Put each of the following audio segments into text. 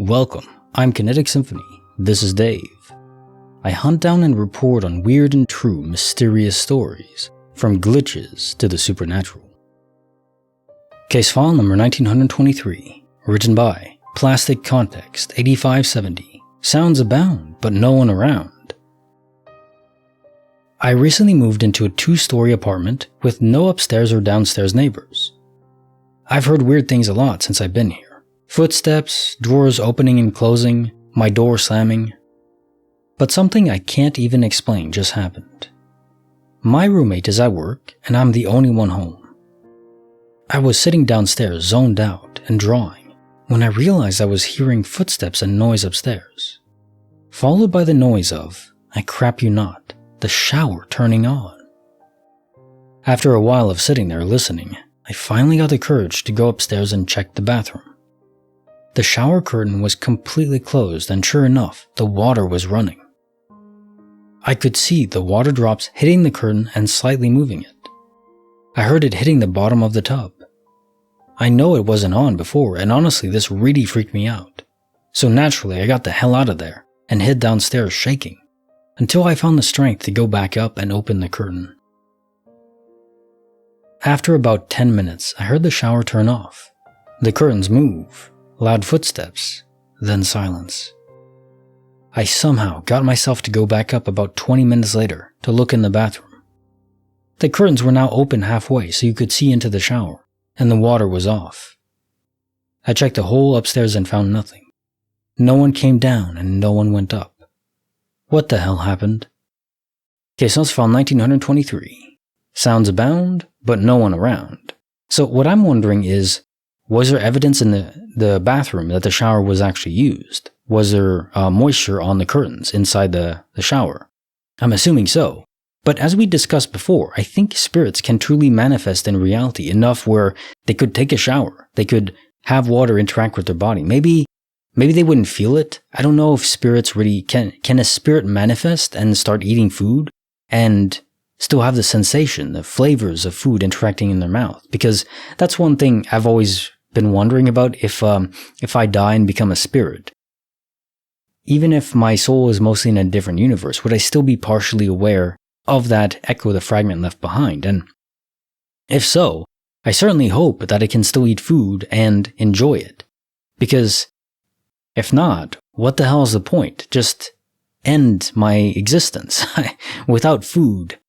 Welcome, I'm Kinetic Symphony. This is Dave. I hunt down and report on weird and true mysterious stories, from glitches to the supernatural. Case file number 1923, written by Plastic Context 8570. Sounds abound, but no one around. I recently moved into a 2-story apartment with no upstairs or downstairs neighbors. I've heard weird things a lot since I've been here. Footsteps, drawers opening and closing, my door slamming. But something I can't even explain just happened. My roommate is at work and I'm the only one home. I was sitting downstairs zoned out and drawing when I realized I was hearing footsteps and noise upstairs, followed by the noise of, I crap you not, the shower turning on. After a while of sitting there listening, I finally got the courage to go upstairs and check the bathroom. The shower curtain was completely closed and sure enough, the water was running. I could see the water drops hitting the curtain and slightly moving it. I heard it hitting the bottom of the tub. I know it wasn't on before, and honestly this really freaked me out. So naturally I got the hell out of there and hid downstairs shaking, until I found the strength to go back up and open the curtain. After about 10 minutes, I heard the shower turn off, the curtains move, loud footsteps, then silence. I somehow got myself to go back up about 20 minutes later to look in the bathroom. The curtains were now open halfway so you could see into the shower, and the water was off. I checked the whole upstairs and found nothing. No one came down and no one went up. What the hell happened? Case file 1923. Sounds abound, but no one around. So what I'm wondering is, was there evidence in the bathroom that the shower was actually used? Was there moisture on the curtains inside the shower? I'm assuming so. But as we discussed before, I think spirits can truly manifest in reality enough where they could take a shower. They could have water interact with their body. Maybe they wouldn't feel it. I don't know if spirits really can a spirit manifest and start eating food and still have the sensation, the flavors of food interacting in their mouth? Because that's one thing I've always been wondering about if I die and become a spirit. Even if my soul is mostly in a different universe, would I still be partially aware of that echo, the fragment left behind? And if so, I certainly hope that I can still eat food and enjoy it. Because if not, what the hell is the point? Just end my existence. Without food,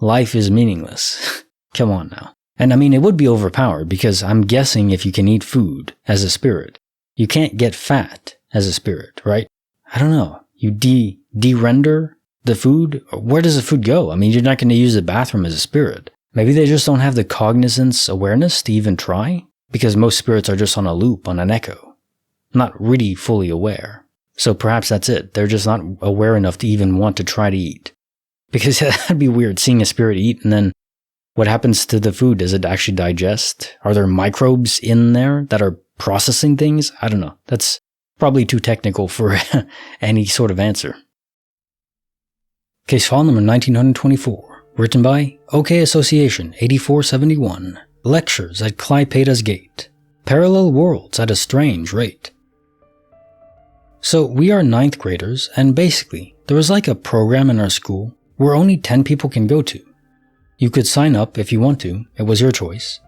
life is meaningless. Come on now. And I mean, it would be overpowered because I'm guessing if you can eat food as a spirit, you can't get fat as a spirit, right? I don't know. You de-render the food? Where does the food go? I mean, you're not going to use the bathroom as a spirit. Maybe they just don't have the cognizance awareness to even try, because most spirits are just on a loop, on an echo, not really fully aware. So perhaps that's it. They're just not aware enough to even want to try to eat. Because that'd be weird, seeing a spirit eat and then what happens to the food? Does it actually digest? Are there microbes in there that are processing things? I don't know. That's probably too technical for any sort of answer. Case file number 1924, written by OK Association 8471. Lectures at Klaipėda's Gate. Parallel worlds at a strange rate. So we are 9th graders, and basically there was like a program in our school where only 10 people can go to. You could sign up if you want to, it was your choice.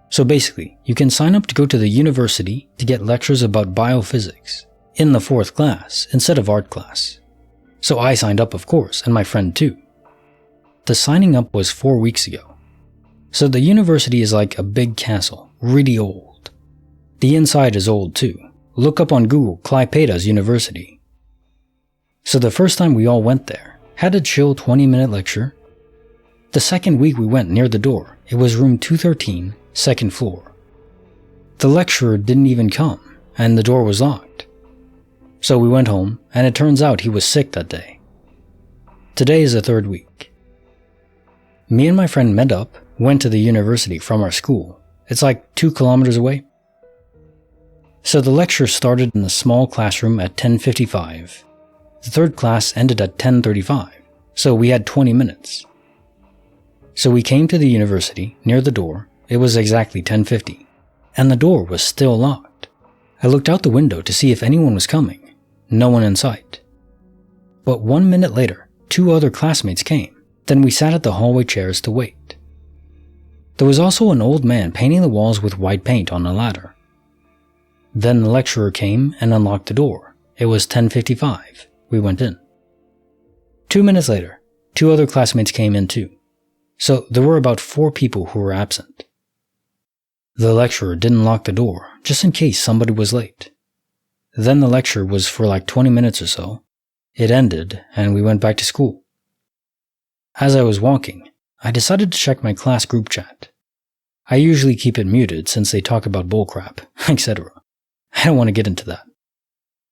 So basically, you can sign up to go to the university to get lectures about biophysics in the 4th class instead of art class. So I signed up, of course, and my friend too. The signing up was 4 weeks ago. So the university is like a big castle, really old. The inside is old too. Look up on Google, Klaipėda's University. So the first time we all went there, had a chill 20-minute lecture. The second week we went near the door. It was room 213, 2nd floor. The lecturer didn't even come, and the door was locked. So we went home, and it turns out he was sick that day. Today is the 3rd week. Me and my friend met up, went to the university from our school. It's like 2 kilometers away. So the lecture started in a small classroom at 10:55. The 3rd class ended at 10:35, so we had 20 minutes. So we came to the university, near the door. It was exactly 10:50, and the door was still locked. I looked out the window to see if anyone was coming. No one in sight. But 1 minute later, 2 other classmates came. Then we sat at the hallway chairs to wait. There was also an old man painting the walls with white paint on a ladder. Then the lecturer came and unlocked the door. It was 10:55. We went in. 2 minutes later, 2 other classmates came in too. So there were about 4 people who were absent. The lecturer didn't lock the door, just in case somebody was late. Then the lecture was for like 20 minutes or so. It ended, and we went back to school. As I was walking, I decided to check my class group chat. I usually keep it muted since they talk about bullcrap, etc. I don't want to get into that.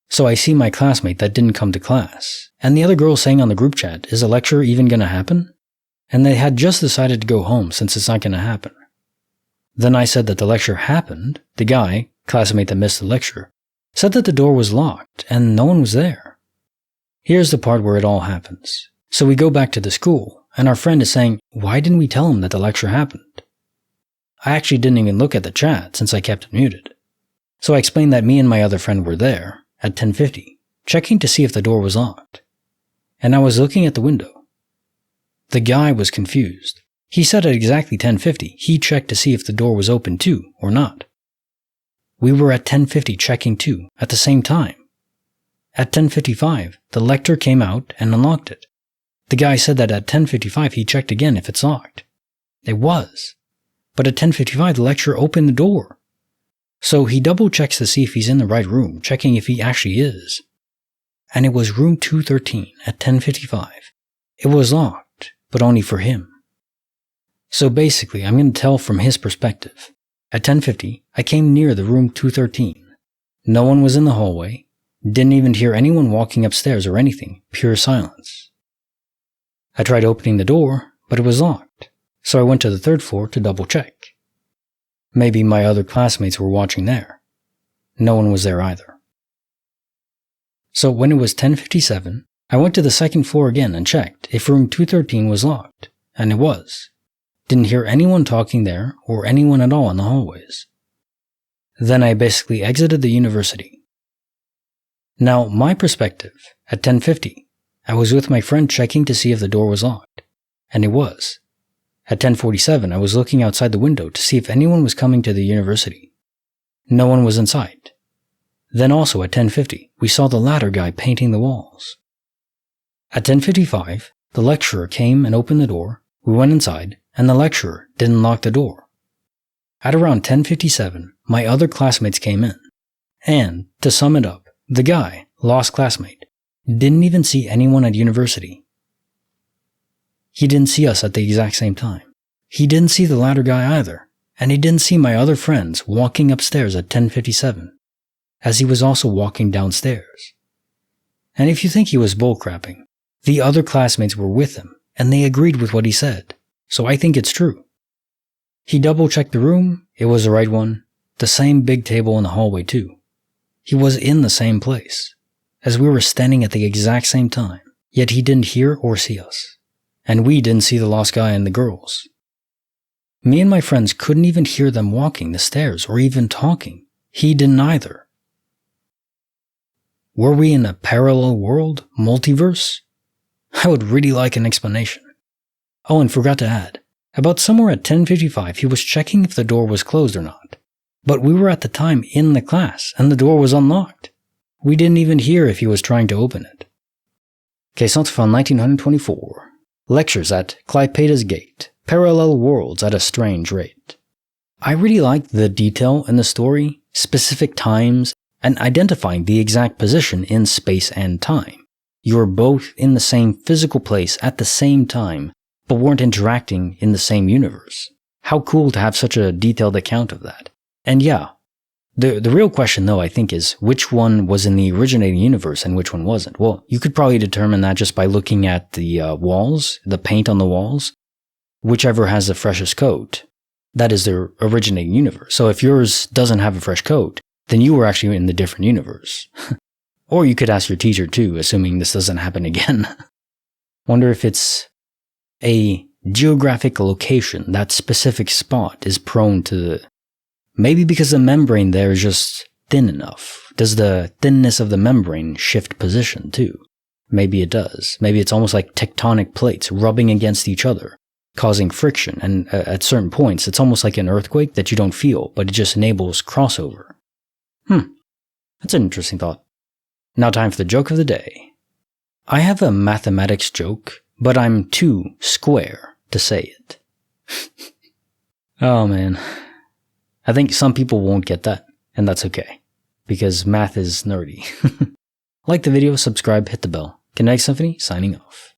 So I see my classmate that didn't come to class, and the other girl saying on the group chat, "Is the lecture even going to happen?" And they had just decided to go home since it's not going to happen. Then I said that the lecture happened. The guy, classmate that missed the lecture, said that the door was locked and no one was there. Here's the part where it all happens. So we go back to the school, and our friend is saying, "Why didn't we tell him that the lecture happened?" I actually didn't even look at the chat since I kept it muted. So I explained that me and my other friend were there at 10:50, checking to see if the door was locked. And I was looking at the window. The guy was confused. He said at exactly 10:50, he checked to see if the door was open too, or not. We were at 10:50 checking too, at the same time. At 10:55, the lecturer came out and unlocked it. The guy said that at 10:55 he checked again if it's locked. It was. But at 10:55 the lecturer opened the door. So he double checks to see if he's in the right room, checking if he actually is. And it was room 213 at 10:55. It was locked, but only for him. So basically, I'm going to tell from his perspective. At 10:50, I came near the room 213. No one was in the hallway. Didn't even hear anyone walking upstairs or anything. Pure silence. I tried opening the door, but it was locked. So I went to the 3rd floor to double check. Maybe my other classmates were watching there. No one was there either. So when it was 10:57, I went to the 2nd floor again and checked if room 213 was locked, and it was. Didn't hear anyone talking there or anyone at all in the hallways. Then I basically exited the university. Now, my perspective, at 10:50, I was with my friend checking to see if the door was locked, and it was. At 10:47, I was looking outside the window to see if anyone was coming to the university. No one was in sight. Then also at 10:50, we saw the ladder guy painting the walls. At 10:55, the lecturer came and opened the door, we went inside, and the lecturer didn't lock the door. At around 10:57, my other classmates came in. And, to sum it up, the guy, lost classmate, didn't even see anyone at university. He didn't see us at the exact same time. He didn't see the ladder guy either, and he didn't see my other friends walking upstairs at 10:57, as he was also walking downstairs. And if you think he was bullcrapping, the other classmates were with him, and they agreed with what he said, so I think it's true. He double-checked the room, it was the right one, the same big table in the hallway too. He was in the same place, as we were standing at the exact same time, yet he didn't hear or see us. And we didn't see the lost guy and the girls. Me and my friends couldn't even hear them walking the stairs or even talking. He didn't either. Were we in a parallel world, multiverse? I would really like an explanation. Oh, and forgot to add, about somewhere at 10:55 he was checking if the door was closed or not. But we were at the time in the class and the door was unlocked. We didn't even hear if he was trying to open it. Case from 1924. Lectures at Klaipėda's Gate. Parallel worlds at a strange rate. I really liked the detail in the story, specific times, and identifying the exact position in space and time. You're both in the same physical place at the same time, but weren't interacting in the same universe. How cool to have such a detailed account of that. And yeah, the real question though I think is which one was in the originating universe and which one wasn't. Well, you could probably determine that just by looking at the walls, the paint on the walls. Whichever has the freshest coat, that is the originating universe. So if yours doesn't have a fresh coat, then you were actually in the different universe. Or you could ask your teacher too, assuming this doesn't happen again. Wonder if it's a geographic location, that specific spot is prone to maybe because the membrane there is just thin enough? Does the thinness of the membrane shift position too? Maybe it does. Maybe it's almost like tectonic plates rubbing against each other, causing friction, and at certain points, it's almost like an earthquake that you don't feel, but it just enables crossover. That's an interesting thought. Now time for the joke of the day. I have a mathematics joke, but I'm too square to say it. Oh man. I think some people won't get that, and that's okay, because math is nerdy. Like the video, subscribe, hit the bell. Kinetic Symphony, signing off.